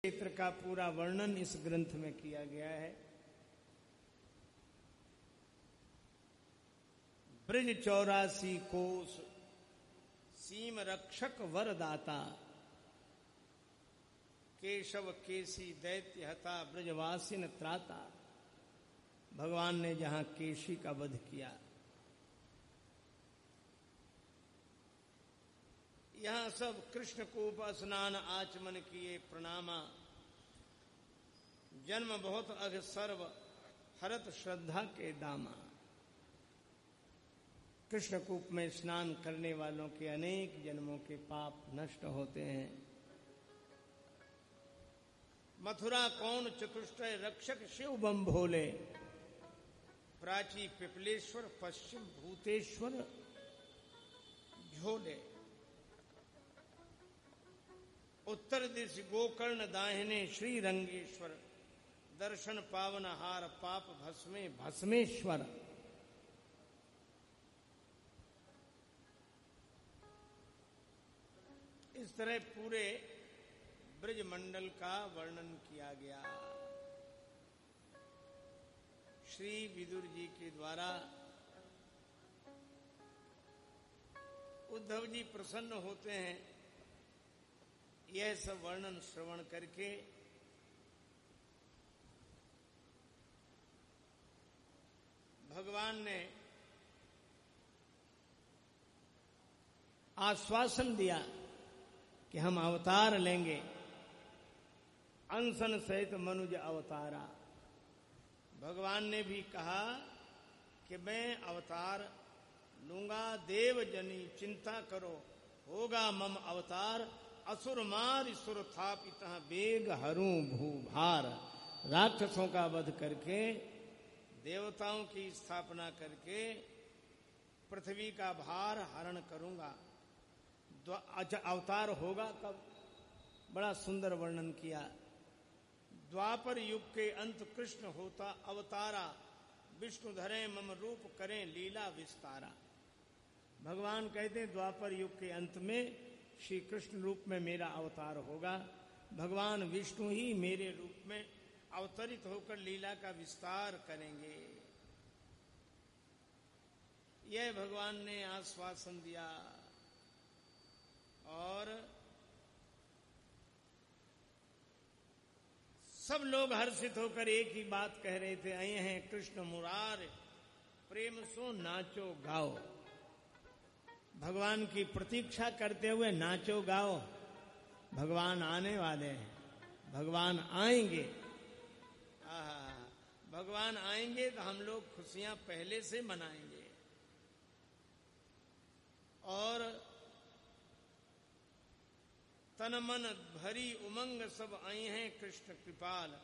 क्षेत्र का पूरा वर्णन इस ग्रंथ में किया गया है। ब्रज 84 कोस, सीम रक्षक वरदाता, केशव केसी दैत्य हता, ब्रजवासिन त्राता। भगवान ने जहां केशी का वध किया, यहां सब कृष्ण को स्नान आचमन किए, प्रणामा। जन्म बहुत अघ सर्व हरत श्रद्धा के दामा। कृष्ण कूप में स्नान करने वालों के अनेक जन्मों के पाप नष्ट होते हैं। मथुरा कौन चतुष्टय रक्षक शिव बम भोले, प्राची पिपलेश्वर पश्चिम भूतेश्वर झोले। उत्तर दिश गोकर्ण दाहिने श्री रंगेश्वर, दर्शन पावन हार पाप भस्मे भस्मेश्वर। इस तरह पूरे ब्रज मंडल का वर्णन किया गया। श्री विदुर जी के द्वारा उद्धव जी प्रसन्न होते हैं। यह सब वर्णन श्रवण करके भगवान ने आश्वासन दिया कि हम अवतार लेंगे। अनशन सहित मनुज अवतारा। भगवान ने भी कहा कि मैं अवतार लूंगा, देव जनी चिंता करो, होगा मम अवतार। असुर मार सुर थापितः बेग हरूं भूभार। राक्षसों का वध करके, देवताओं की स्थापना करके पृथ्वी का भार हरण करूंगा। अवतार होगा कब? बड़ा सुंदर वर्णन किया। द्वापर युग के अंत कृष्ण होता अवतारा, विष्णु धरे मम रूप करें लीला विस्तारा। भगवान कहते हैं द्वापर युग के अंत में श्री कृष्ण रूप में मेरा अवतार होगा। भगवान विष्णु ही मेरे रूप में अवतरित होकर लीला का विस्तार करेंगे। यह भगवान ने आश्वासन दिया। और सब लोग हर्षित होकर एक ही बात कह रहे थे, आए हैं कृष्ण मुरार, प्रेम सो नाचो गाओ। भगवान की प्रतीक्षा करते हुए नाचो गाओ। भगवान आने वाले हैं, भगवान आएंगे। भगवान आएंगे तो हम लोग खुशियां पहले से मनाएंगे। और तन मन भरी उमंग सब आए हैं कृष्ण कृपाल,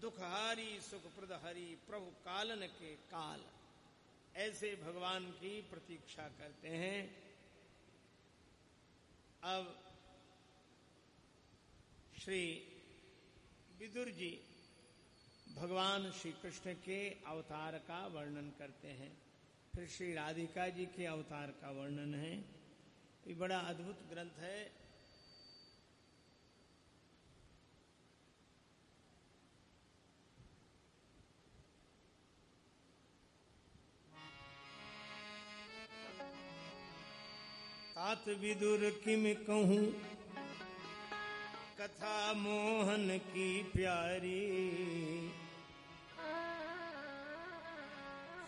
दुखहारी सुखप्रद हरि प्रभु कालन के काल। ऐसे भगवान की प्रतीक्षा करते हैं। अब श्री विदुर जी भगवान श्री कृष्ण के अवतार का वर्णन करते हैं। फिर श्री राधिका जी के अवतार का वर्णन है। ये बड़ा अद्भुत ग्रंथ है। तात विदुर किम कहूं, कथा मोहन की प्यारी।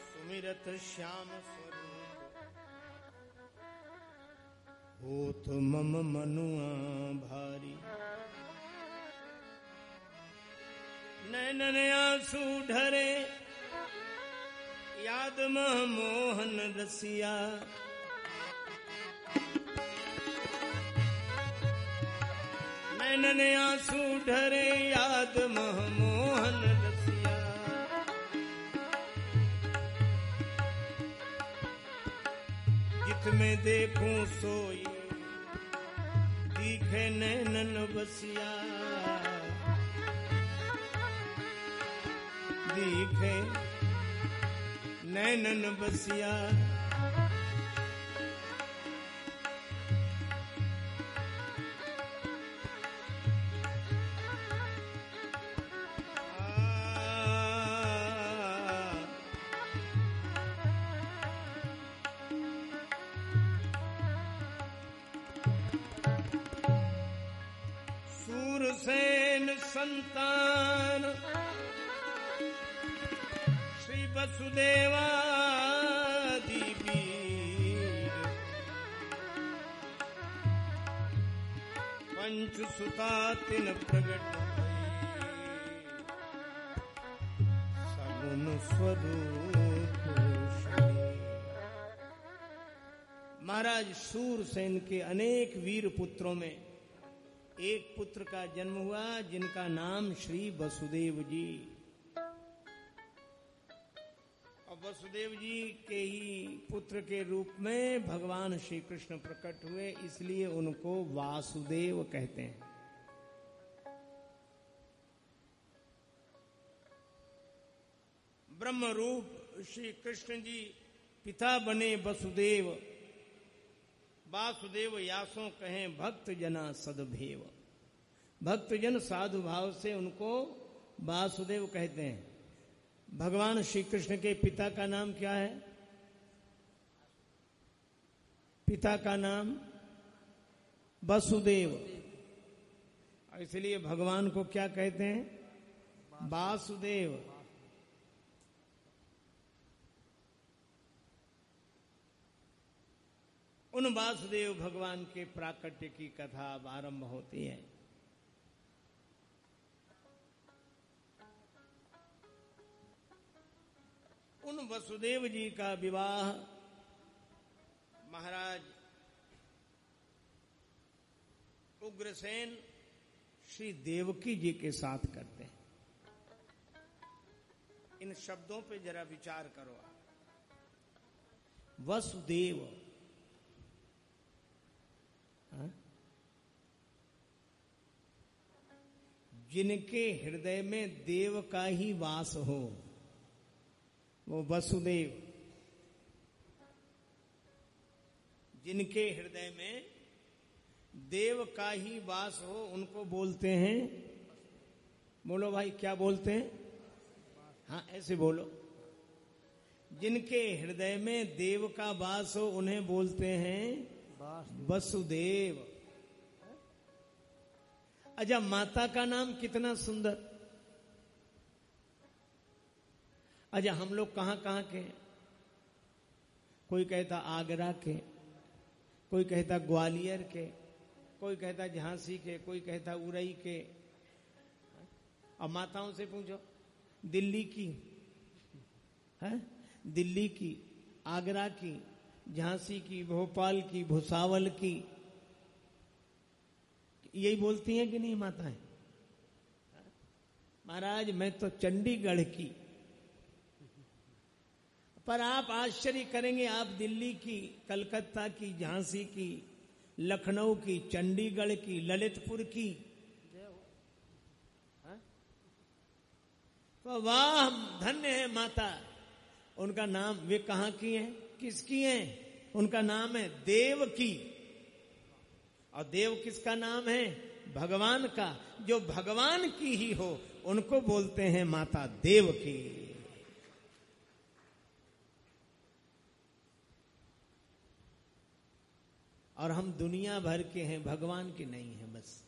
सुमिरत श्याम स्वरूप, होत मम मनुआ भारी। नैनन आंसू ढरे, याद मह मोहन रसिया। नैनन आंसू ढरे, याद मह मोहन रसिया। जित में देखूं सोई, दिखे नैनन बसिया। दिखे नैनन बसिया। उग्रसेन संतान श्री वसुदेवादि वीर पंचसुता तिन प्रगट सगुन स्वरूप। महाराज सूरसेन के अनेक वीर पुत्रों में एक पुत्र का जन्म हुआ जिनका नाम श्री वसुदेव जी। और वसुदेव जी के ही पुत्र के रूप में भगवान श्री कृष्ण प्रकट हुए, इसलिए उनको वासुदेव कहते हैं। ब्रह्म रूप श्री कृष्ण जी पिता बने वसुदेव। वासुदेव यासों कहें भक्त जना सदभेव। भक्तजन साधु भाव से उनको वासुदेव कहते हैं। भगवान श्री कृष्ण के पिता का नाम क्या है? पिता का नाम वसुदेव। इसलिए भगवान को क्या कहते हैं? वासुदेव। उन वासुदेव भगवान के प्राकट्य की कथा अब आरंभ होती है। उन वसुदेव जी का विवाह महाराज उग्रसेन श्री देवकी जी के साथ करते हैं। इन शब्दों पे जरा विचार करो आप। वसुदेव, जिनके हृदय में देव का ही वास हो, वो वसुदेव। जिनके हृदय में देव का ही वास हो उनको बोलते हैं, बोलो भाई क्या बोलते हैं? हाँ ऐसे बोलो। जिनके हृदय में देव का वास हो उन्हें बोलते हैं वसुदेव। अच्छा, माता का नाम कितना सुंदर। अच्छा, हम लोग कहां कहां के? कोई कहता आगरा के, कोई कहता ग्वालियर के, कोई कहता झांसी के, कोई कहता उरई के। अब माताओं से पूछो, दिल्ली की है, दिल्ली की, आगरा की, झांसी की, भोपाल की, भुसावल की, यही बोलती हैं कि नहीं माताएं? महाराज मैं तो चंडीगढ़ की। पर आप आश्चर्य करेंगे, आप दिल्ली की, कलकत्ता की, झांसी की, लखनऊ की, चंडीगढ़ की, ललितपुर की, तो वाह धन्य है माता। उनका नाम, वे कहां की हैं, किसकी हैं? उनका नाम है देवकी। और देव किसका नाम है? भगवान का। जो भगवान की ही हो उनको बोलते हैं माता देवकी। और हम दुनिया भर के हैं, भगवान के नहीं हैं। बस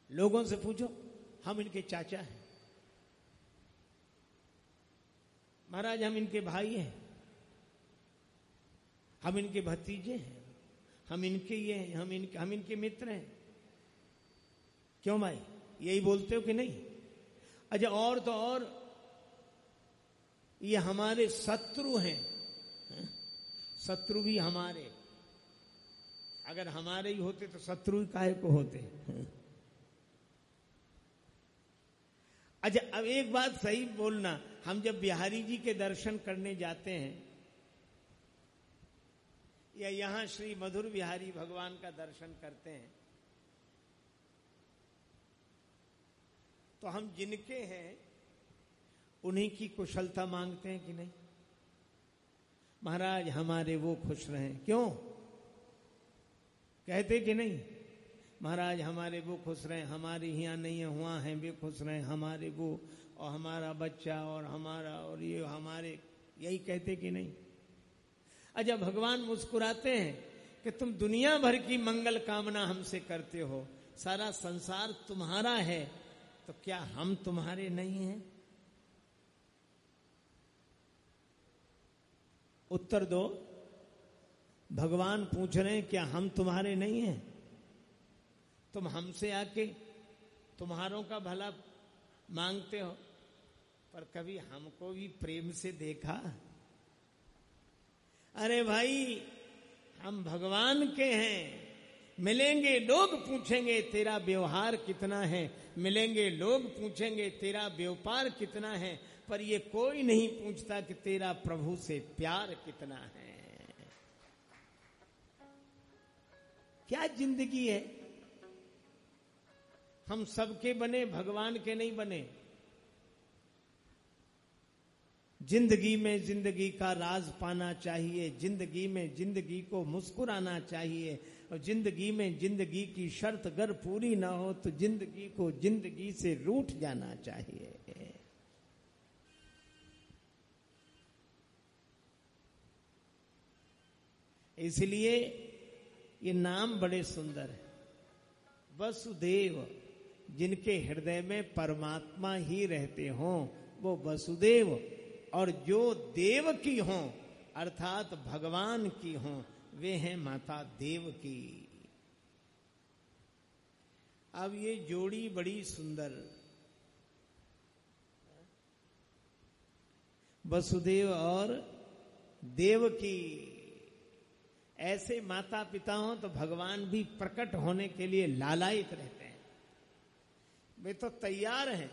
लोगों से पूछो, हम इनके चाचा हैं महाराज, हम इनके भाई हैं, हम इनके भतीजे हैं, हम इनके ये हैं, हम इनके मित्र हैं। क्यों भाई, यही बोलते हो कि नहीं? अच्छा, और तो और ये हमारे शत्रु हैं। शत्रु भी हमारे, अगर हमारे ही होते तो शत्रु काहे को होते? अच्छा, अब एक बात सही बोलना, हम जब बिहारी जी के दर्शन करने जाते हैं या यहां श्री मधुर बिहारी भगवान का दर्शन करते हैं, तो हम जिनके हैं उन्हीं की कुशलता मांगते हैं कि नहीं? महाराज हमारे वो खुश रहें, क्यों कहते कि नहीं? महाराज हमारे वो खुश रहें, हमारे यहाँ नहीं है, वहां हैं, वे खुश रहें, हमारे वो, और हमारा बच्चा, और हमारा, और ये हमारे, यही कहते कि नहीं? अच्छा, भगवान मुस्कुराते हैं कि तुम दुनिया भर की मंगल कामना हमसे करते हो, सारा संसार तुम्हारा है, तो क्या हम तुम्हारे नहीं हैं? उत्तर दो। भगवान पूछ रहे हैं क्या हम तुम्हारे नहीं हैं? तुम हमसे आके तुम्हारों का भला मांगते हो, पर कभी हमको भी प्रेम से देखा? अरे भाई, हम भगवान के हैं। मिलेंगे लोग पूछेंगे तेरा व्यवहार कितना है, मिलेंगे लोग पूछेंगे तेरा व्यापार कितना है, पर ये कोई नहीं पूछता कि तेरा प्रभु से प्यार कितना है। क्या जिंदगी है? हम सबके बने, भगवान के नहीं बने। जिंदगी में जिंदगी का राज पाना चाहिए, जिंदगी में जिंदगी को मुस्कुराना चाहिए, और जिंदगी में जिंदगी की शर्त अगर पूरी ना हो तो जिंदगी को जिंदगी से रूठ जाना चाहिए। इसलिए ये नाम बड़े सुंदर है। वसुदेव, जिनके हृदय में परमात्मा ही रहते हों वो वसुदेव, और जो देव की हों अर्थात भगवान की हों वे हैं माता देवकी। अब ये जोड़ी बड़ी सुंदर, वसुदेव और देवकी। ऐसे माता पिता हों तो भगवान भी प्रकट होने के लिए लालायित रहते हैं, वे तो तैयार हैं।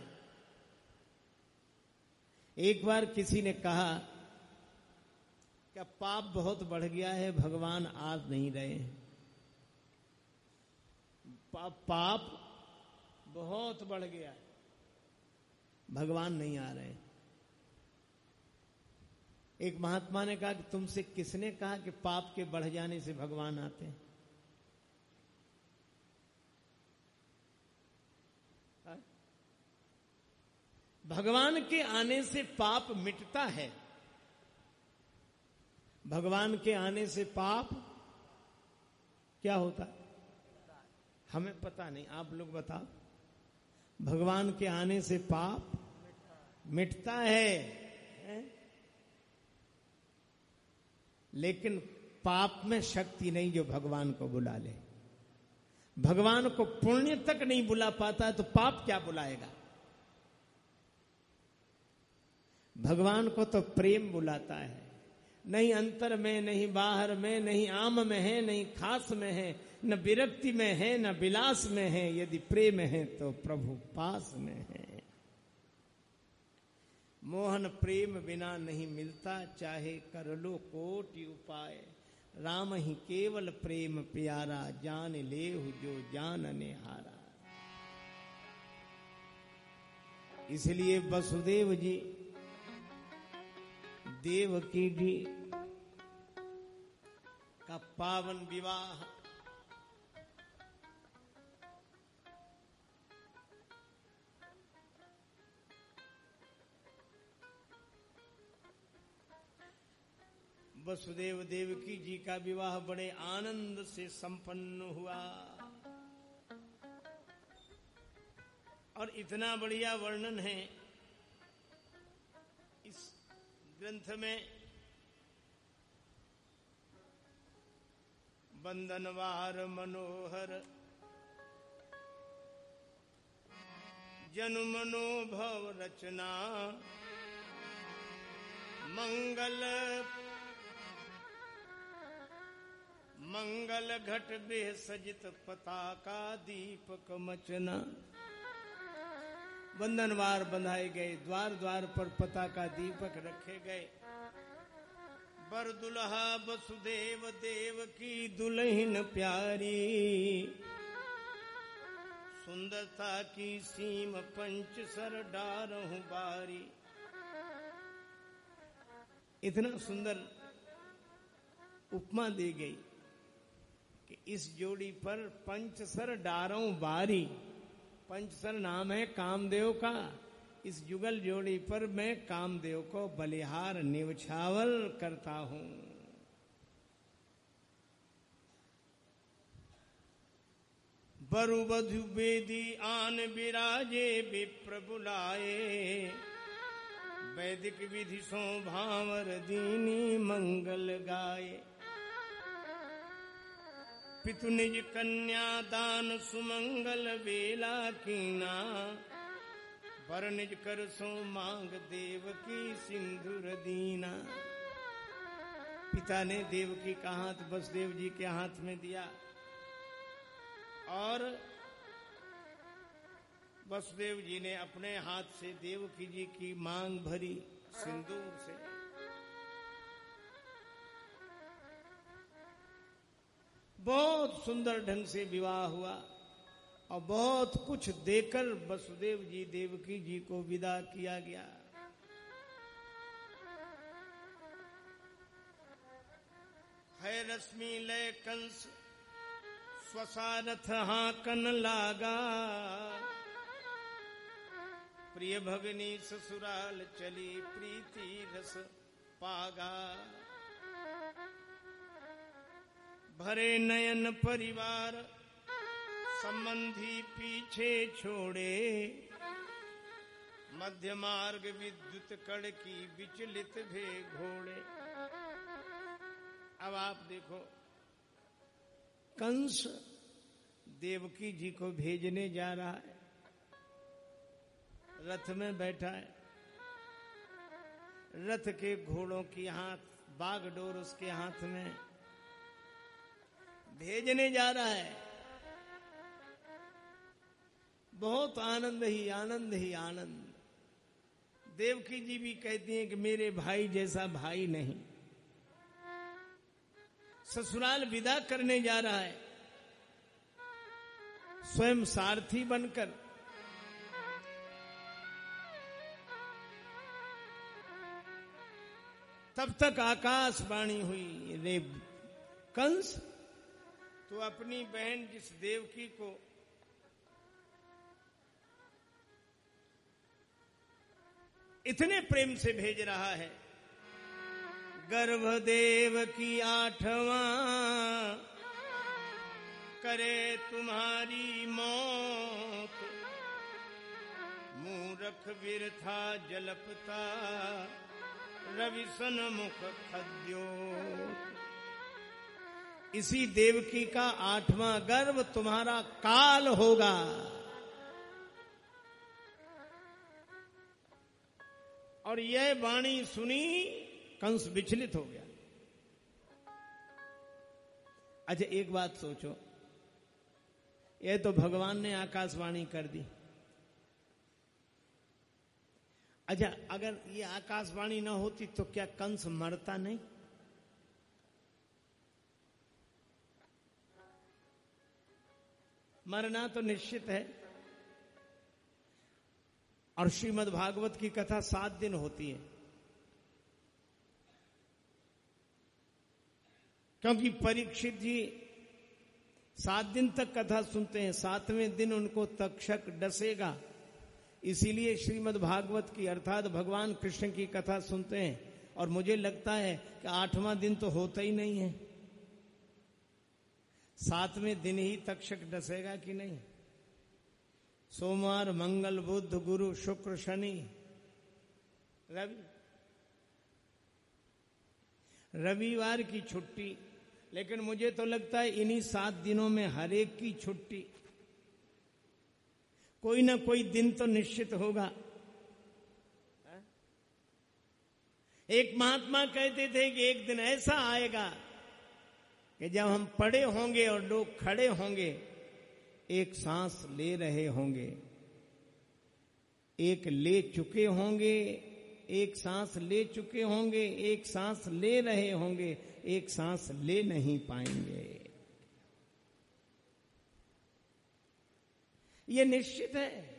एक बार किसी ने कहा कि पाप बहुत बढ़ गया है, भगवान आ नहीं रहे हैं। पाप बहुत बढ़ गया है, भगवान नहीं आ रहे हैं। एक महात्मा ने कहा कि तुमसे किसने कहा कि पाप के बढ़ जाने से भगवान आते हैं? भगवान के आने से पाप मिटता है। भगवान के आने से पाप क्या होता? हमें पता नहीं, आप लोग बताओ। भगवान के आने से पाप मिटता है, लेकिन पाप में शक्ति नहीं जो भगवान को बुला ले। भगवान को पुण्य तक नहीं बुला पाता तो पाप क्या बुलाएगा? भगवान को तो प्रेम बुलाता है। नहीं अंतर में, नहीं बाहर में, नहीं आम में है, नहीं खास में है, न विरक्ति में है, न विलास में है। यदि प्रेम है तो प्रभु पास में है। मोहन प्रेम बिना नहीं मिलता, चाहे कर लो कोटि उपाय। राम ही केवल प्रेम प्यारा, जान लेहु जो जानने हारा। इसलिए वसुदेव जी, देवकी जी का पावन विवाह वसुदेव देवकी जी का विवाह बड़े आनंद से संपन्न हुआ। और इतना बढ़िया वर्णन है इस ग्रंथ में। बंधनवार मनोहर जनु मनोभव रचना, मंगल घट बेह सजित पताका दीपक मचना। बंधनवार बंधाए गए, द्वार द्वार पर पताका दीपक रखे गए। बर दुल्हा वसुदेव देव की दुल्हन प्यारी, सुंदरता की सीम पंच सर डारहु बारी। इतना सुंदर उपमा दी गई कि इस जोड़ी पर पंचसर डारों बारी। पंचसर नाम है कामदेव का। इस जुगल जोड़ी पर मैं कामदेव को बलिहार निवछावर करता हूं। बरु बधु बेदी आन विराजे विप्र बुलाए, वैदिक विधि सो भावर दीनी मंगल गाए। पितु निज कन्या दान सुमंगल बेला कीना, वर निज कर सो मांग देव की सिंधुर दीना। पिता ने देवकी का हाथ वसुदेव जी के हाथ में दिया और वसुदेव जी ने अपने हाथ से देवकी जी की मांग भरी सिंदूर से। बहुत सुंदर ढंग से विवाह हुआ और बहुत कुछ देकर वसुदेव जी देवकी जी को विदा किया गया। है रश्मि लय कंस स्वसारथ हाकन लागा, प्रिय भगनी ससुराल चली प्रीति रस पागा। भरे नयन परिवार संबंधी पीछे छोड़े, मध्य मार्ग विद्युत कड़ की विचलित भे घोड़े। अब आप देखो, कंस देवकी जी को भेजने जा रहा है, रथ में बैठा है, रथ के घोड़ों की हाथ बागडोर उसके हाथ में, भेजने जा रहा है। बहुत आनंद ही आनंद ही आनंद। देवकी जी भी कहती हैं कि मेरे भाई जैसा भाई नहीं। ससुराल विदा करने जा रहा है, स्वयं सारथी बनकर। तब तक आकाशवाणी हुई, रे कंस, तो अपनी बहन जिस देवकी को इतने प्रेम से भेज रहा है, गर्भदेव की 8वां करे तुम्हारी मौत, मूरख विरथा जलपता रवि सन्मुख खद्योत। इसी देवकी का 8वां गर्भ तुम्हारा काल होगा। और यह वाणी सुनी, कंस विचलित हो गया। अच्छा एक बात सोचो, यह तो भगवान ने आकाशवाणी कर दी। अच्छा अगर ये आकाशवाणी ना होती तो क्या कंस मरता नहीं? मरना तो निश्चित है। और श्रीमद् भागवत की कथा 7 दिन होती है, क्योंकि परीक्षित जी 7 दिन तक कथा सुनते हैं, 7वें दिन उनको तक्षक डसेगा। इसीलिए श्रीमद् भागवत की अर्थात भगवान कृष्ण की कथा सुनते हैं। और मुझे लगता है कि 8वां दिन तो होता ही नहीं है, 7वें दिन ही तक्षक डसेगा कि नहीं। सोमवार, मंगल, बुध, गुरु, शुक्र, शनि, रविवार की छुट्टी। लेकिन मुझे तो लगता है इन्हीं 7 दिनों में हर एक की छुट्टी, कोई ना कोई दिन तो निश्चित होगा। एक महात्मा कहते थे कि एक दिन ऐसा आएगा कि जब हम पड़े होंगे और लोग खड़े होंगे, एक सांस ले रहे होंगे, एक ले चुके होंगे, एक सांस ले चुके होंगे, एक सांस ले रहे होंगे, एक सांस ले नहीं पाएंगे। ये निश्चित है।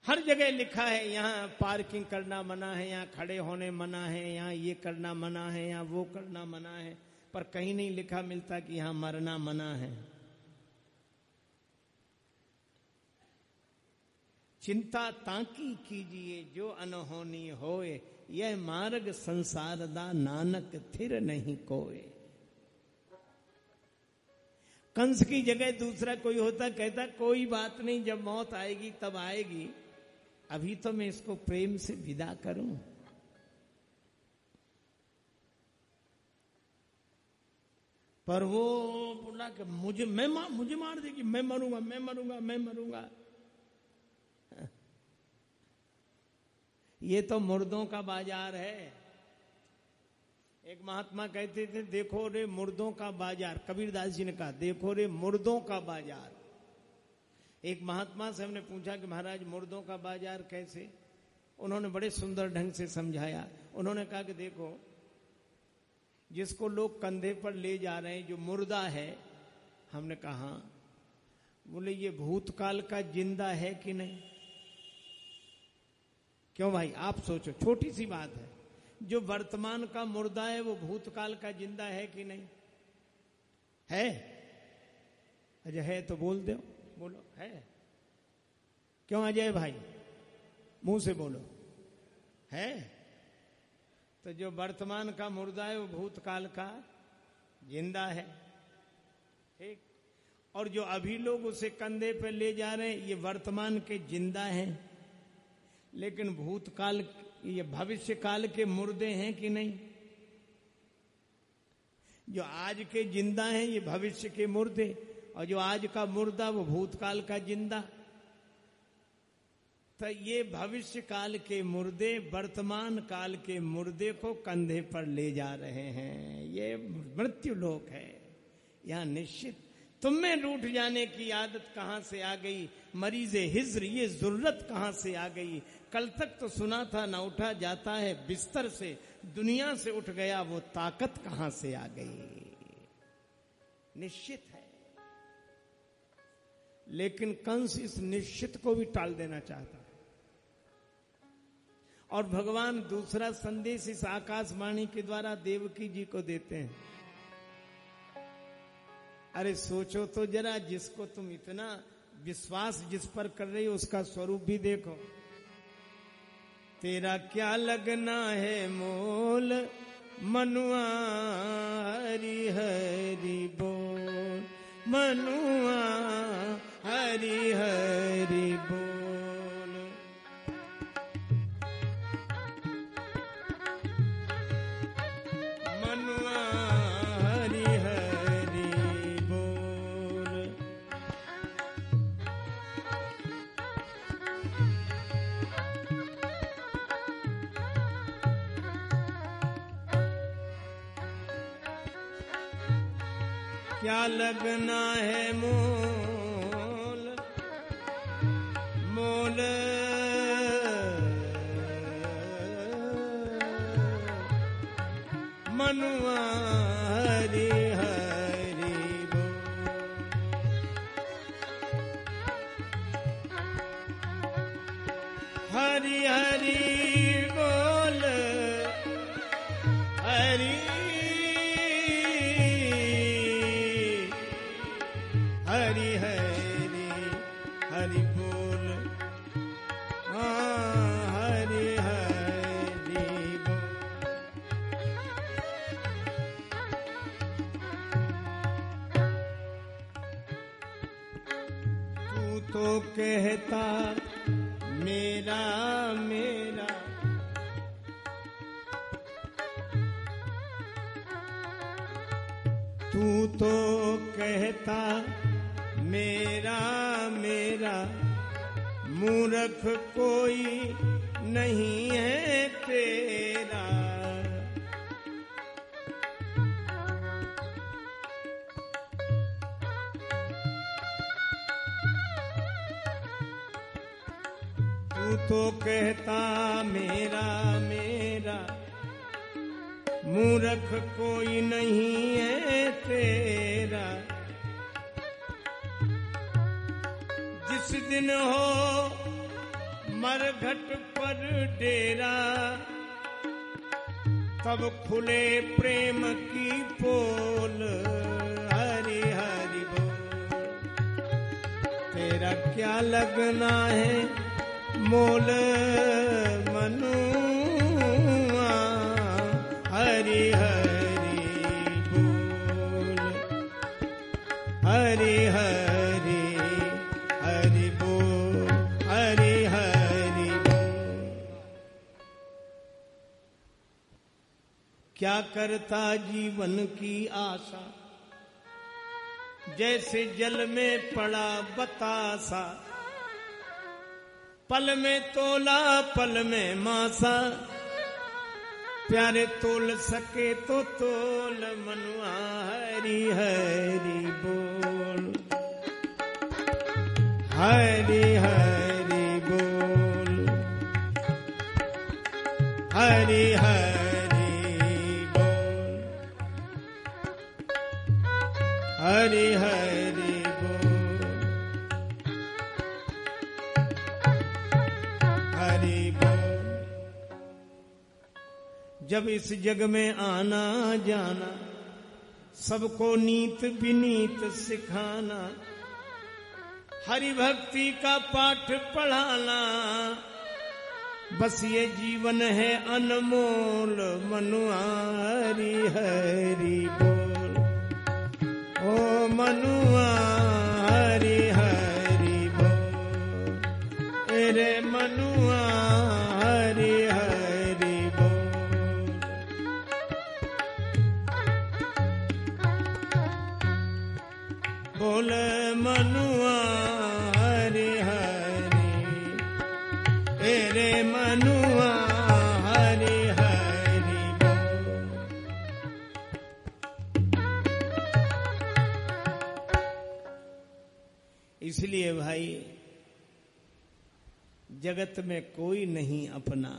हर जगह लिखा है, यहाँ पार्किंग करना मना है, यहाँ खड़े होने मना है, यहाँ ये करना मना है, यहाँ वो करना मना है, पर कहीं नहीं लिखा मिलता कि यहाँ मरना मना है। चिंता ताकी कीजिए जो अनहोनी होए, यह मार्ग संसार दा नानक थिर नहीं कोए। कंस की जगह दूसरा कोई होता, कहता कोई बात नहीं, जब मौत आएगी तब आएगी, अभी तो मैं इसको प्रेम से विदा करूं। पर वो बोला कि मुझे मार देगी, मैं मरूंगा, मैं मरूंगा, मैं मरूंगा। ये तो मुर्दों का बाजार है। एक महात्मा कहते थे, देखो रे मुर्दों का बाजार। कबीरदास जी ने कहा, देखो रे मुर्दों का बाजार। एक महात्मा से हमने पूछा कि महाराज मुर्दों का बाजार कैसे? उन्होंने बड़े सुंदर ढंग से समझाया। उन्होंने कहा कि देखो, जिसको लोग कंधे पर ले जा रहे हैं, जो मुर्दा है, हमने कहा, बोले ये भूतकाल का जिंदा है कि नहीं? क्यों भाई, आप सोचो, छोटी सी बात है। जो वर्तमान का मुर्दा है वो भूतकाल का जिंदा है कि नहीं है? अजय है तो बोल दो, बोलो है। क्यों अजय भाई, मुंह से बोलो, है? तो जो वर्तमान का मुर्दा है वो भूतकाल का जिंदा है, ठीक। और जो अभी लोग उसे कंधे पे ले जा रहे हैं, ये वर्तमान के जिंदा हैं, लेकिन भूतकाल, ये भविष्य काल के मुर्दे हैं कि नहीं? जो आज के जिंदा हैं ये भविष्य के मुर्दे, और जो आज का मुर्दा वो भूतकाल का जिंदा। तो ये भविष्य काल के मुर्दे वर्तमान काल के मुर्दे को कंधे पर ले जा रहे हैं। ये मृत्यु लोक है। यहाँ निश्चित तुम में रूठ जाने की आदत कहां से आ गई? मरीज़े हिज्र ये जरूरत कहां से आ गई? कल तक तो सुना था ना उठा जाता है बिस्तर से, दुनिया से उठ गया वो ताकत कहां से आ गई? निश्चित है। लेकिन कंस इस निश्चित को भी टाल देना चाहता है। और भगवान दूसरा संदेश इस आकाशवाणी के द्वारा देवकी जी को देते हैं। अरे सोचो तो जरा, जिसको तुम इतना विश्वास जिस पर कर रही हो उसका स्वरूप भी देखो। तेरा क्या लगना है मोल, मनुआ हरि हरि बोल, मनुआ हरि हरि बोल। मनुआ हरि हरि बोल। क्या लगना है मोल, मोल मनुआ हरि हरि बोल। हरि हरि बोल, हरि हरि हरि हरि बोल, हाँ हरि हरि बोल। तू तो कहता मेरा मेरा, तू तो कहता मेरा मेरा, मूर्ख कोई नहीं है तेरा। तू तो कहता मेरा मेरा, मूर्ख कोई नहीं है तेरा। जिस दिन हो मरघट पर डेरा, तब खुले प्रेम की पोल, हरि हरि बोल। तेरा क्या लगना है मोल, मनुआ हरि हरि बोल, हरि हरि हरि बोल, हरि हरि बोल। क्या करता जीवन की आशा, जैसे जल में पड़ा बतासा, पल में तोला पल में मासा, प्यारे तोल सके तो तोल मनुआ, हरि हरि बोल, हरि हरि बोल, हरि हरि बोल, हरि हरि बोल, हरि बोल। जब इस जग में आना जाना, सबको नीत विनीत सिखाना, हरि भक्ति का पाठ पढ़ाना, बस ये जीवन है अनमोल मनुआ, हरि हरि बोल, ओ मनुआ हरि हरि बोल, अरे मनुआ हरि हरि बोल। बोल मनुआ हरि हरि, अरे मनुआ हरि हरि बोल। इसलिए भाई, जगत में कोई नहीं अपना,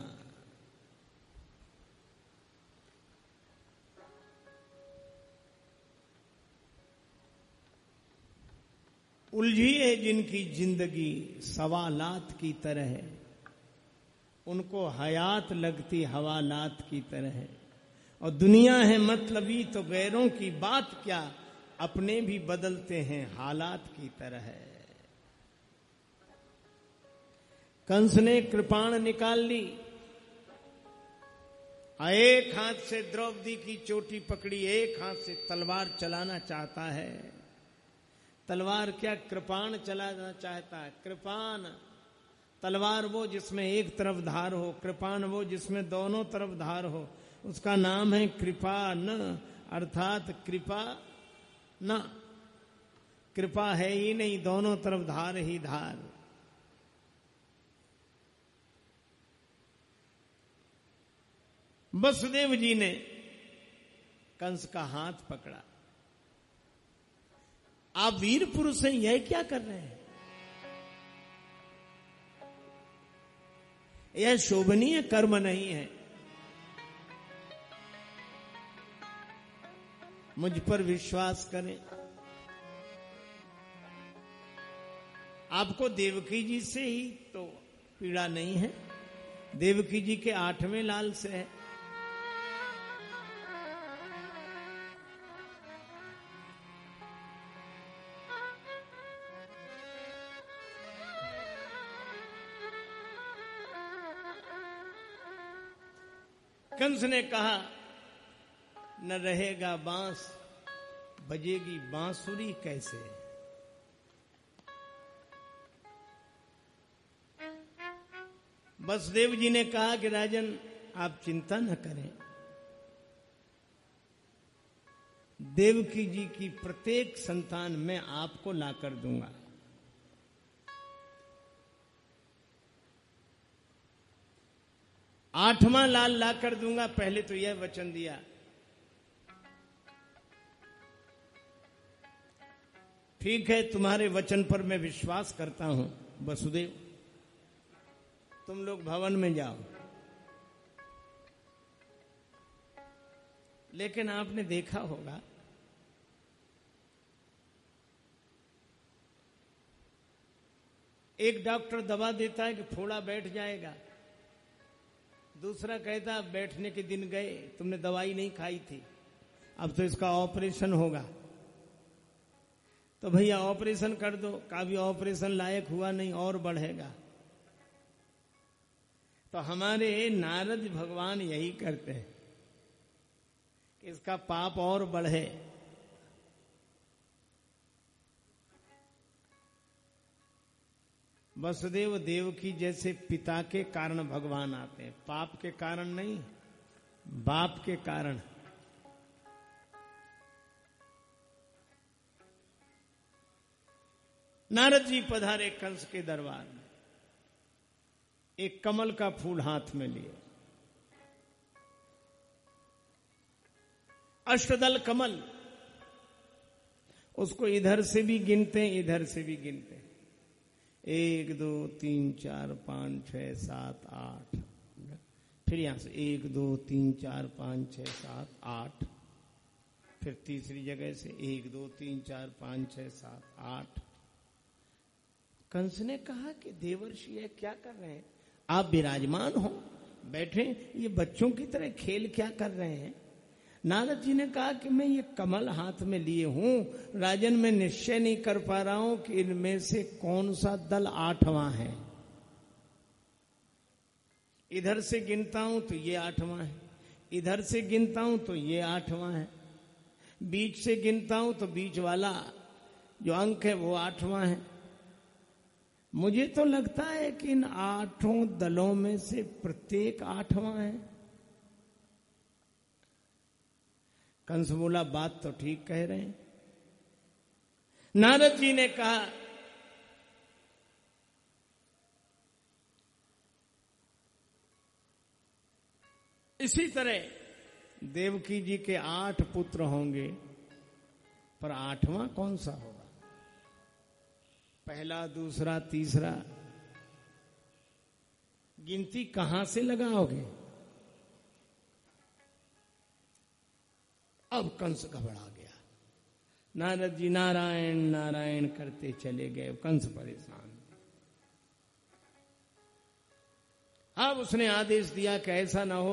उलझी है जिनकी जिंदगी सवालात की तरह है, उनको हयात लगती हवालात की तरह है। और दुनिया है मतलबी तो गैरों की बात क्या, अपने भी बदलते हैं हालात की तरह है। कंस ने कृपाण निकाल ली, एक हाथ से द्रौपदी की चोटी पकड़ी, एक हाथ से तलवार चलाना चाहता है। तलवार क्या, कृपाण चलाना चाहता है। कृपाण, तलवार वो जिसमें एक तरफ धार हो, कृपाण वो जिसमें दोनों तरफ धार हो, उसका नाम है कृपा न, अर्थात कृपा न, कृपा है ही नहीं, दोनों तरफ धार ही धार। वसुदेव जी ने कंस का हाथ पकड़ा। आप वीर पुरुष हैं, यह क्या कर रहे हैं? यह शोभनीय कर्म नहीं है। मुझ पर विश्वास करें, आपको देवकी जी से ही तो पीड़ा नहीं है, देवकी जी के 8वें लाल से है। कंस ने कहा, न रहेगा बांस, बजेगी बांसुरी कैसे। वसुदेव जी ने कहा कि राजन आप चिंता न करें, देवकी जी की प्रत्येक संतान मैं आपको लाकर दूंगा। आठवां लाल लाकर दूंगा, पहले तो यह वचन दिया। ठीक है, तुम्हारे वचन पर मैं विश्वास करता हूं वसुदेव, तुम लोग भवन में जाओ। लेकिन आपने देखा होगा, एक डॉक्टर दवा देता है कि फोड़ा बैठ जाएगा, दूसरा कहता बैठने के दिन गए, तुमने दवाई नहीं खाई थी, अब तो इसका ऑपरेशन होगा, तो भैया ऑपरेशन कर दो। कभी ऑपरेशन लायक हुआ नहीं, और बढ़ेगा। तो हमारे नारद भगवान यही करते हैं कि इसका पाप और बढ़े। वसुदेव देवकी जैसे पिता के कारण भगवान आते हैं, पाप के कारण नहीं, बाप के कारण। नारद जी पधारे कंस के दरबार में, एक कमल का फूल हाथ में लिए, अष्टदल कमल, उसको इधर से भी गिनते हैं, इधर से भी गिनते हैं, 1 2 3 4 5 6 7 8, फिर यहां से 1 2 3 4 5 6 7 8, फिर तीसरी जगह से 1 2 3 4 5 6 7 8। कंस ने कहा कि देवर्षि ये क्या कर रहे हैं, आप विराजमान हो, बैठे, ये बच्चों की तरह खेल क्या कर रहे हैं। नारद जी ने कहा कि मैं ये कमल हाथ में लिए हूं राजन, मैं निश्चय नहीं कर पा रहा हूं कि इनमें से कौन सा दल 8वां है। इधर से गिनता हूं तो ये 8वां है, इधर से गिनता हूं तो ये 8वां है, बीच से गिनता हूं तो बीच वाला जो अंक है वो 8वां है। मुझे तो लगता है कि इन 8 दलों में से प्रत्येक 8वां है। कंस बोला बात तो ठीक कह रहे हैं। नारद जी ने कहा इसी तरह देवकी जी के 8 पुत्र होंगे, पर 8वां कौन सा होगा, पहला, दूसरा, तीसरा, गिनती कहां से लगाओगे। अब कंस घबरा गया, नारद जी नारायण नारायण करते चले गए, कंस परेशान। अब उसने आदेश दिया कि ऐसा ना हो